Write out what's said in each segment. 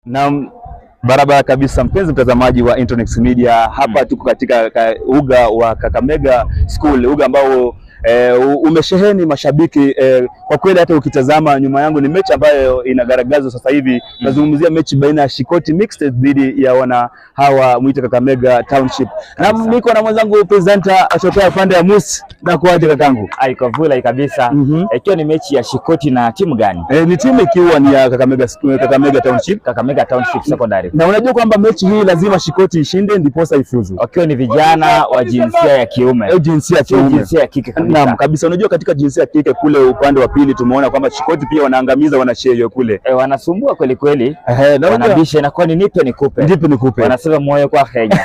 Na barabara kabisa, mpenzi mtazamaji wa Intronext Media, hapa tuko katika uga wa Kakamega School, uga ambao umesheheni mashabiki kwa kweli. Hata ukitazama nyuma yangu ni mechi ambayo inagaragazwa sasa hivi. Nazungumzia mechi baina ya Shikoti Mixed dhidi ya wana hawa muita Kakamega Township. Na niko na mwenzangu presenter ashotokea upande ya Musi. Na kuaje kakangu? Iko vula kabisa. Ikiwa ni mechi ya Shikoti na timu gani? Ni timu ikiwa ni ya Kakamega Township, Kakamega Township Secondary. Na unajua kwamba mechi hii lazima Shikoti ishinde ndiposa ifuzu. Wakiwa ni vijana wa jinsia ya kiume. Jinsia ya kiume. Jinsia ya kike kabisa. Naam kabisa. Unajua katika jinsia ya kike kule upande wa pili tumeona kwamba Shikoti pia wanaangamiza wanasheyo kule. Wanasumbua kweli kweli. Wanabisha inakuwa ni nipe nikupe. Nipe nikupe. Wanasema moyo kwa Kenya.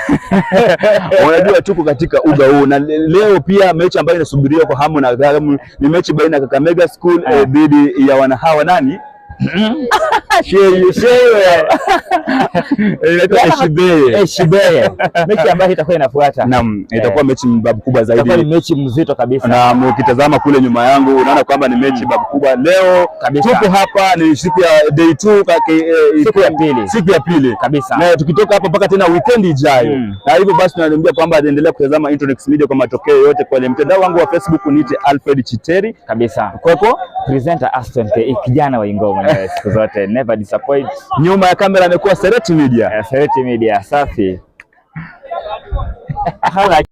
Unajua tuko katika uga huu na leo pia mechi ambayo inasubiriwa kwa hamu na ghamu ni mechi baina ya Kakamega School dhidi ya wana hawa nani? Shibeye. Mechi ambayo itakuwa inafuata. Naam, itakuwa mechi babu kubwa zaidi. Itakuwa ni mechi mzito kabisa. Na ukitazama kule nyuma yangu unaona kwamba ni mechi babu kubwa. Leo kabisa. Tuko hapa ni siku ya day 2 siku ya pili kabisa. Na tukitoka hapa mpaka tena weekend ijayo. Na hivyo basi tunaniambia kwamba endelea kutazama Intronext Media kwa matokeo yote kwa mtandao wangu wa Facebook niite Alfred Chiteri kabisa. Kwako presenter Aston K, kijana wa Ingoma siku zote never disappoint. Nyuma ya kamera amekuwa Sereti Media. Sereti Media safi.